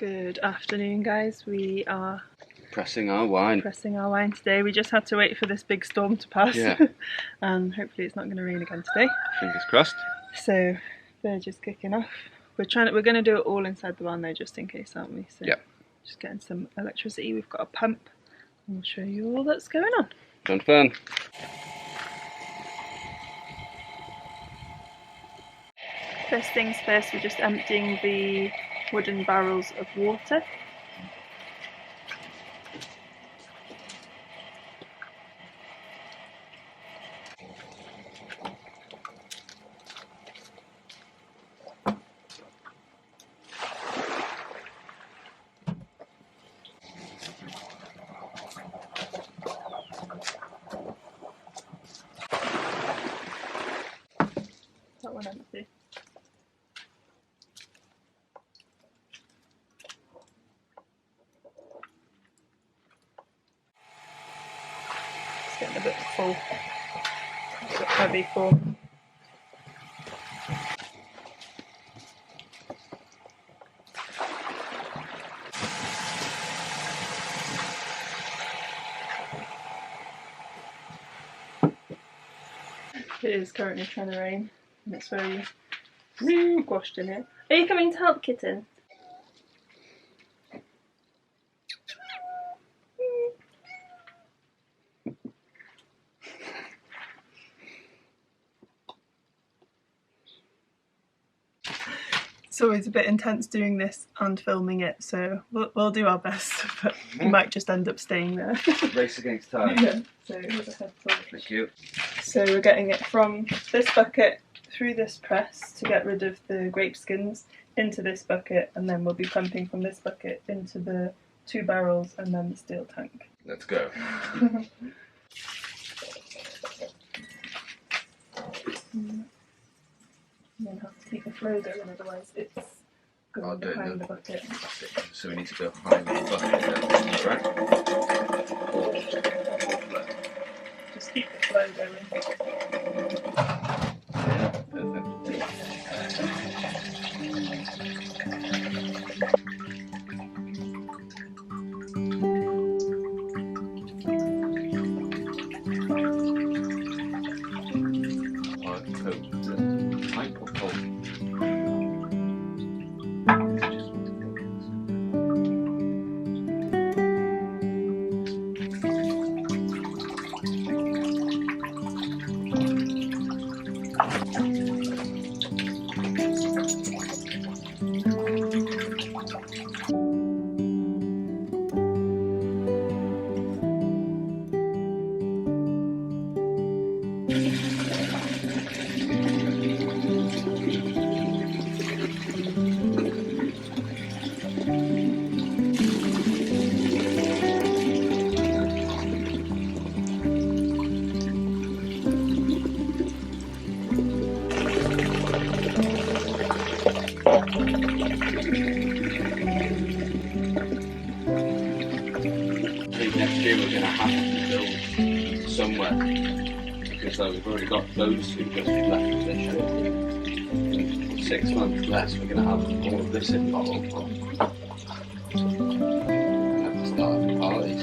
Good afternoon, guys. We are pressing our wine today. We just had to wait for this big storm to pass. Yeah. And hopefully it's not going to rain again today. Fingers crossed. So they're just kicking off. We're going to do it all inside the barn though, just in case, aren't we? So yeah. Just getting some electricity. We've got a pump. I'll show you all that's going on. Fun. First things first, we're just emptying the wooden barrels of water. That one empty. It's getting a bit full, a bit heavy for. It is currently trying to rain, and it's very squashed in here. Are you coming to help, kitten? It's always a bit intense doing this and filming it, so we'll do our best, but we might just end up staying there. Race against time. Yeah, so with a head full. Thank you. So we're getting it from this bucket through this press to get rid of the grape skins into this bucket, and then we'll be pumping from this bucket into the 2 barrels and then the steel tank. Let's go. And then have to keep the flow going, otherwise it's going behind the bucket. So we need to go behind the bucket, right? Just keep the flow going. Yeah, perfect. Next year we're going to have to build somewhere, because we've already got those 2 just left this year. In 6 months less we're going to have all of this in bottle. And have to start parties.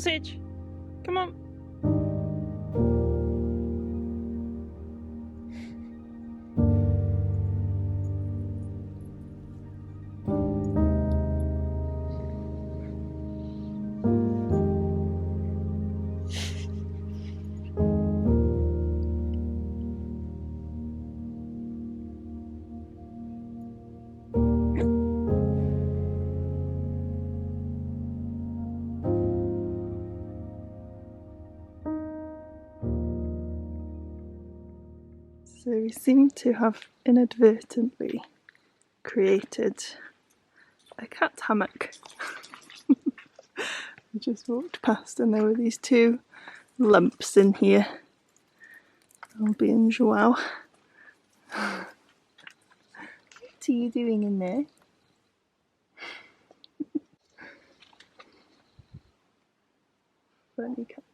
sausage. Come on. So we seem to have inadvertently created a cat hammock. We just walked past and there were these two lumps in here. Albi and Joao. What are you doing in there? Funny cats.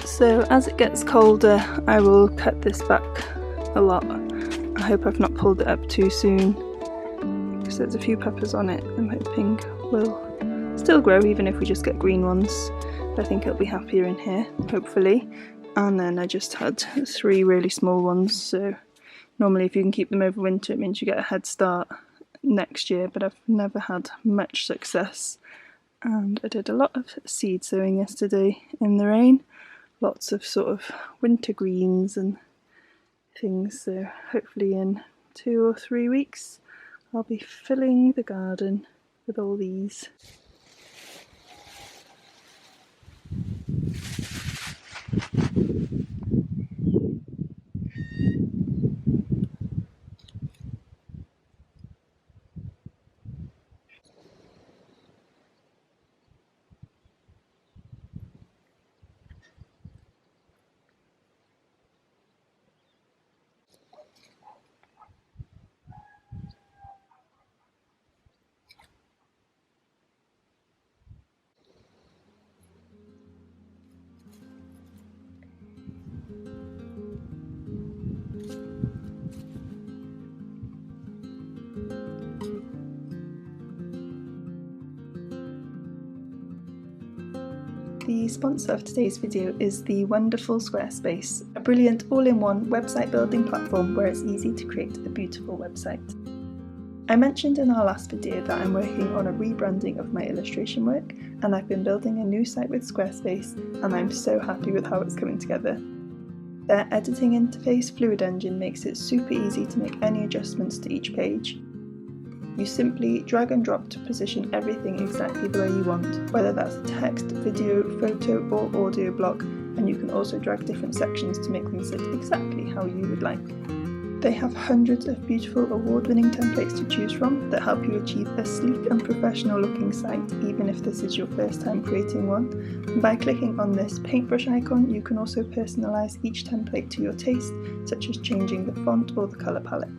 So as it gets colder I will cut this back a lot. I hope I've not pulled it up too soon because there's a few peppers on it I'm hoping will still grow even if we just get green ones. I think it'll be happier in here, hopefully. And then I just had 3 really small ones, so normally if you can keep them over winter it means you get a head start next year, but I've never had much success. And I did a lot of seed sowing yesterday in the rain. Lots of sort of winter greens and things, so hopefully in 2 or 3 weeks I'll be filling the garden with all these. The sponsor of today's video is the wonderful Squarespace, a brilliant all-in-one website building platform where it's easy to create a beautiful website. I mentioned in our last video that I'm working on a rebranding of my illustration work, and I've been building a new site with Squarespace, and I'm so happy with how it's coming together. Their editing interface, Fluid Engine, makes it super easy to make any adjustments to each page. You simply drag and drop to position everything exactly the way you want, whether that's a text, video, photo or audio block, and you can also drag different sections to make them sit exactly how you would like. They have hundreds of beautiful award-winning templates to choose from that help you achieve a sleek and professional looking site, even if this is your first time creating one. And by clicking on this paintbrush icon, you can also personalise each template to your taste, such as changing the font or the colour palette.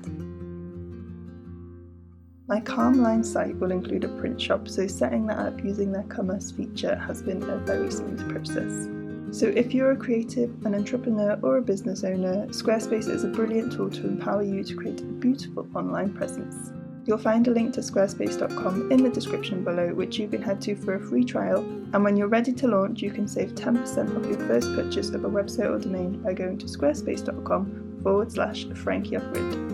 My Calm Line site will include a print shop, so setting that up using their commerce feature has been a very smooth process. So if you're a creative, an entrepreneur or a business owner, Squarespace is a brilliant tool to empower you to create a beautiful online presence. You'll find a link to squarespace.com in the description below, which you can head to for a free trial, and when you're ready to launch you can save 10% off your first purchase of a website or domain by going to squarespace.com/FrankieOffGrid.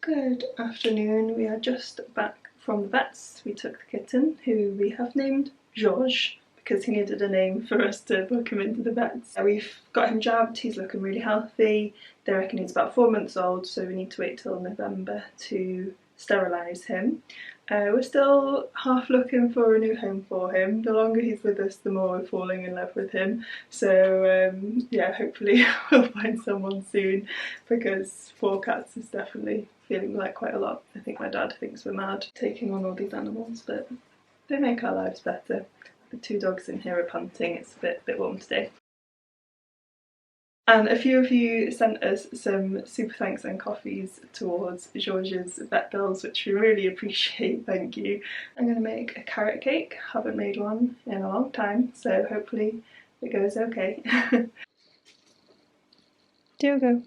Good afternoon, we are just back from the vets. We took the kitten, who we have named George, because he needed a name for us to book him into the vets. We've got him jabbed, he's looking really healthy. They reckon he's about 4 months old, so we need to wait till November to sterilise him. We're still half looking for a new home for him. The longer he's with us, the more we're falling in love with him. So yeah, hopefully we'll find someone soon, because 4 cats is definitely feeling like quite a lot. I think my dad thinks we're mad taking on all these animals, but they make our lives better. The 2 dogs in here are panting, it's a bit warm today. And a few of you sent us some super thanks and coffees towards George's vet bills, which we really appreciate, thank you. I'm going to make a carrot cake, haven't made one in a long time, so hopefully it goes okay. Diogo.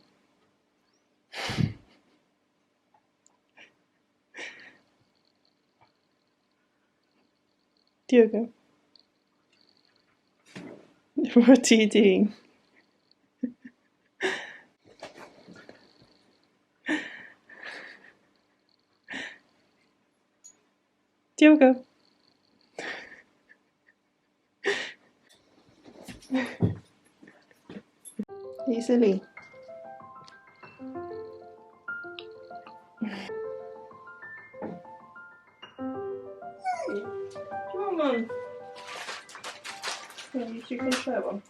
Diogo. What are you doing? Diogo. Are you silly? Come on. Yeah, you two can share one.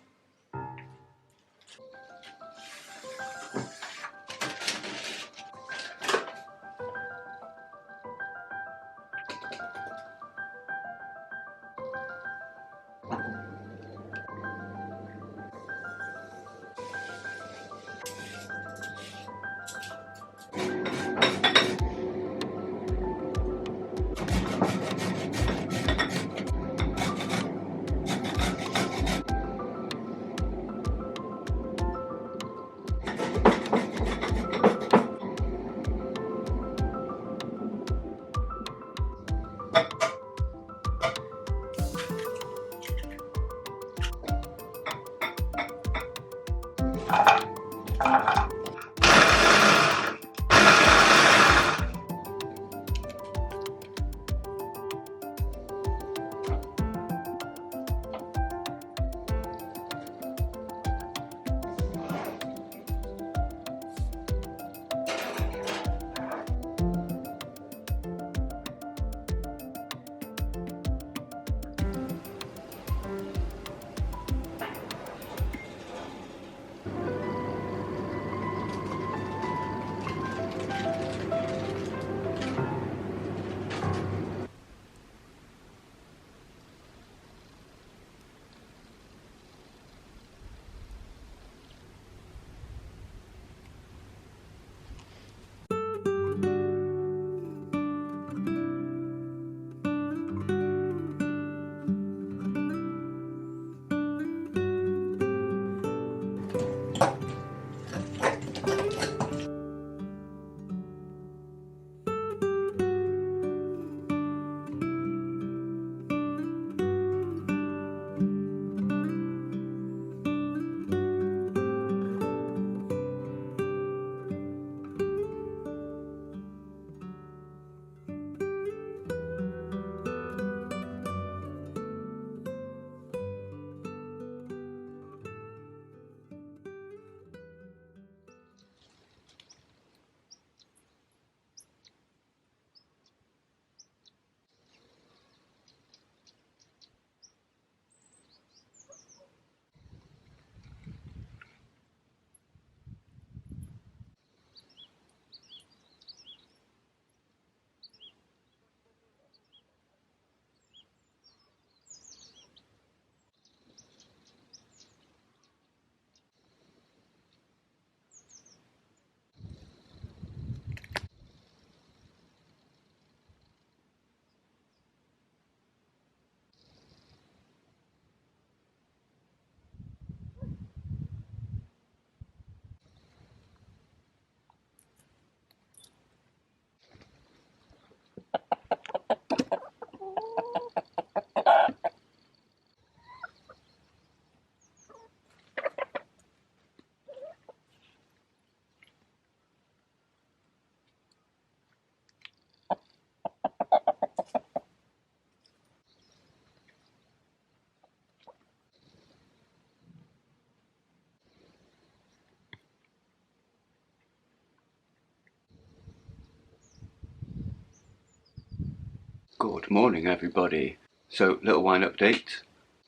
Good morning, everybody. So, little wine update.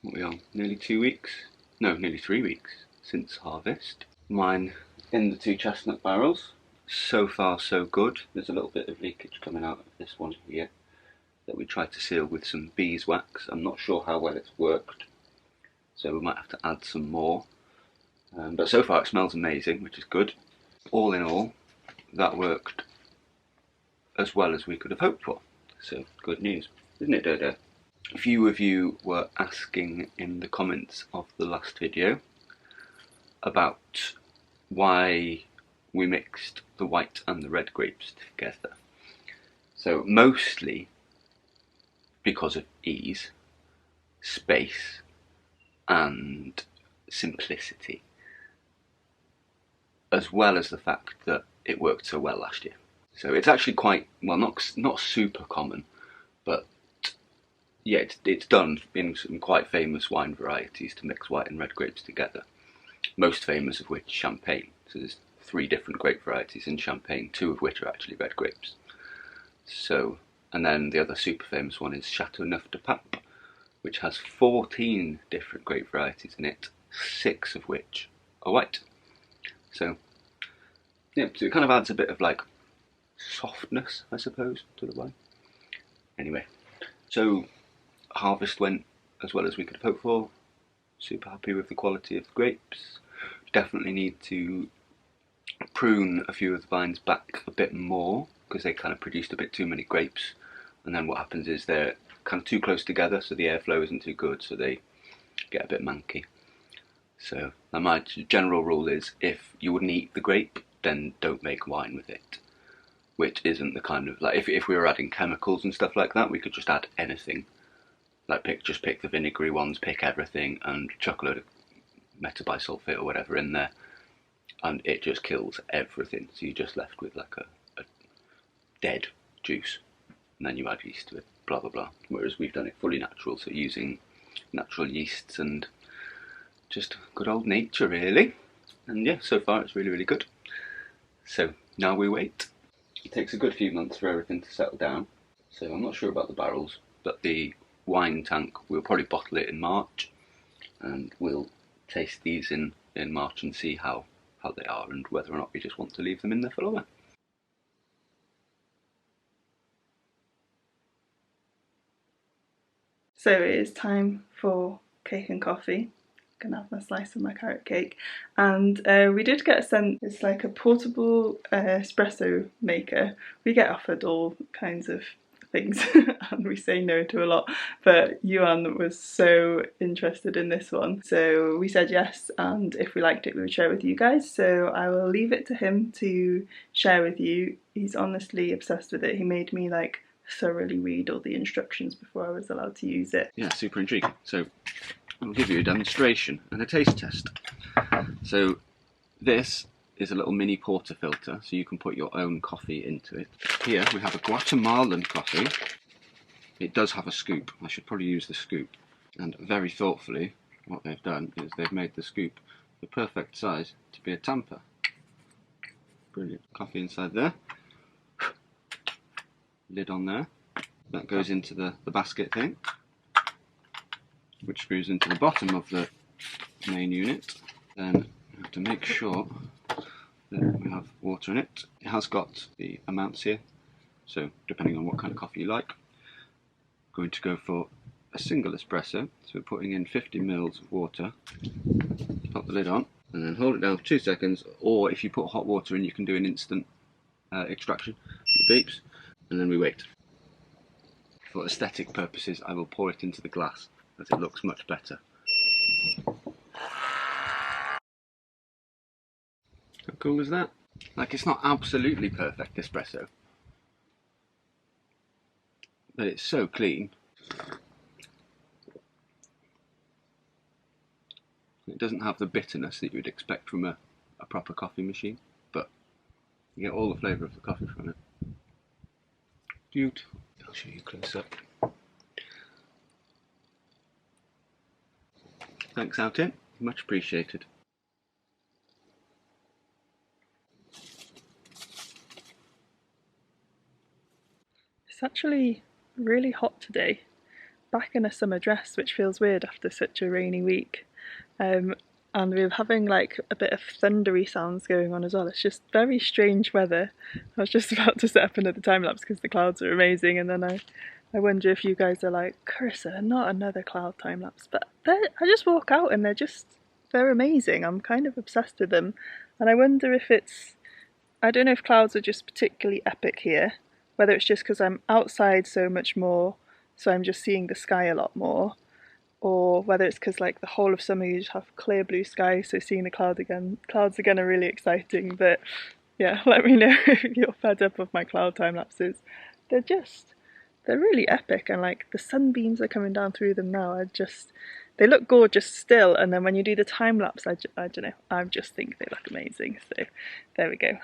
What are we on? Nearly 2 weeks? No, nearly 3 weeks since harvest. Wine in the 2 chestnut barrels. So far, so good. There's a little bit of leakage coming out of this one here that we tried to seal with some beeswax. I'm not sure how well it's worked, so we might have to add some more. But so far, it smells amazing, which is good. All in all, that worked as well as we could have hoped for. So, good news, isn't it, Dodo? A few of you were asking in the comments of the last video about why we mixed the white and the red grapes together. So, mostly because of ease, space, and simplicity, as well as the fact that it worked so well last year. So it's actually quite, well, not super common, but yeah, it's done in some quite famous wine varieties to mix white and red grapes together. Most famous of which Champagne. So there's 3 different grape varieties in Champagne, 2 of which are actually red grapes. So, and then the other super famous one is Chateauneuf de Pape, which has 14 different grape varieties in it, 6 of which are white. So, yeah, so it kind of adds a bit of like softness, I suppose, to the wine. Anyway, so harvest went as well as we could hope for. Super happy with the quality of the grapes. Definitely need to prune a few of the vines back a bit more because they kind of produced a bit too many grapes, and then what happens is they're kind of too close together, so the airflow isn't too good, so they get a bit manky. So my general rule is, if you wouldn't eat the grape, then don't make wine with it. Which isn't the kind of, like, if we were adding chemicals and stuff like that, we could just add anything. Like, just pick the vinegary ones, pick everything, and chuck a load of metabisulfite or whatever in there. and it just kills everything. So you're just left with like a dead juice, and then you add yeast to it, blah blah blah. Whereas we've done it fully natural, so using natural yeasts and just good old nature really. And yeah, so far it's really, really good. So now we wait. It takes a good few months for everything to settle down. So I'm not sure about the barrels, but the wine tank, we'll probably bottle it in March, and we'll taste these in March and see how they are and whether or not we just want to leave them in there for longer. So it is time for cake and coffee. I'm gonna have my slice of my carrot cake, and we did get sent. It's like a portable espresso maker. We get offered all kinds of things, and we say no to a lot. But Iwan was so interested in this one, so we said yes. And if we liked it, we would share it with you guys. So I will leave it to him to share with you. He's honestly obsessed with it. He made me like thoroughly read all the instructions before I was allowed to use it. Yeah, super intriguing. So I'll give you a demonstration and a taste test. So this is a little mini portafilter, so you can put your own coffee into it. Here we have a Guatemalan coffee. It does have a scoop. I should probably use the scoop. And very thoughtfully, what they've done is they've made the scoop the perfect size to be a tamper. Brilliant. Coffee inside there. Lid on there. That goes into the basket thing, which screws into the bottom of the main unit. Then we have to make sure that we have water in it. It has got the amounts here, so depending on what kind of coffee you like. I'm going to go for a single espresso, so we're putting in 50 ml of water. Pop the lid on and then hold it down for 2 seconds, or if you put hot water in you can do an instant extraction. It beeps and then we wait. For aesthetic purposes I will pour it into the glass as it looks much better. How cool is that? Like, it's not absolutely perfect espresso, but it's so clean. It doesn't have the bitterness that you would expect from a proper coffee machine, but you get all the flavour of the coffee from it. Beautiful. I'll show you close up. Thanks out in, much appreciated. It's actually really hot today. Back in a summer dress, which feels weird after such a rainy week. And we're having like a bit of thundery sounds going on as well. It's just very strange weather. I was just about to set up another time lapse because the clouds are amazing, and then I wonder if you guys are like, Carissa, not another cloud time lapse. But I just walk out and they're amazing. I'm kind of obsessed with them, and I wonder if I don't know if clouds are just particularly epic here, whether it's just because I'm outside so much more, so I'm just seeing the sky a lot more, or whether it's because like the whole of summer you just have clear blue sky, so seeing the clouds again are really exciting. But yeah, let me know if you're fed up of my cloud time lapses. They're really epic, and like the sunbeams are coming down through them now. They look gorgeous still, and then when you do the time lapse, I don't know, I just think they look amazing. So there we go.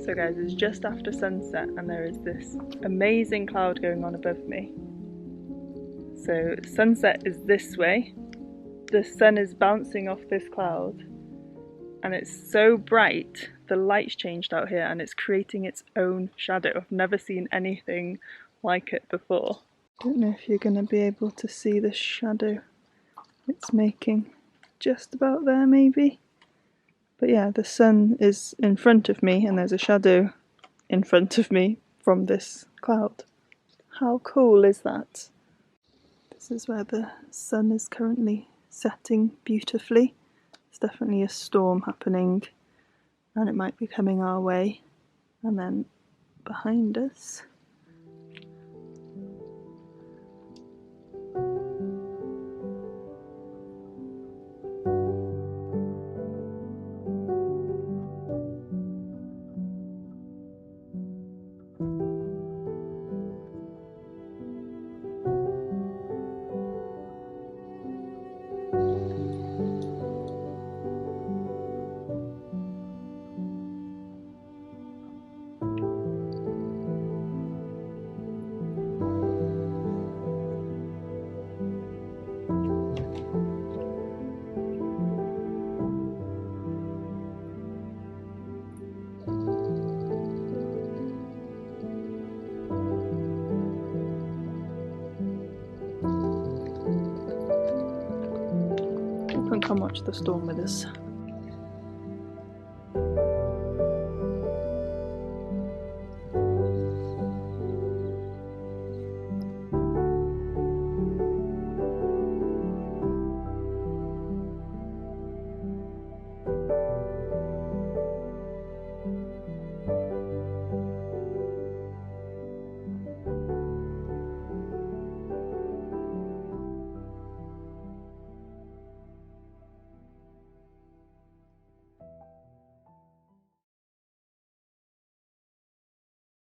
So guys, it's just after sunset and there is this amazing cloud going on above me. So sunset is this way, the sun is bouncing off this cloud and it's so bright, the light's changed out here and it's creating its own shadow. I've never seen anything like it before. I don't know if you're going to be able to see the shadow it's making. Just about there maybe. But yeah, the sun is in front of me and there's a shadow in front of me from this cloud. How cool is that? This is where the sun is currently setting beautifully. There's definitely a storm happening and it might be coming our way. And then behind us, come watch the storm with us.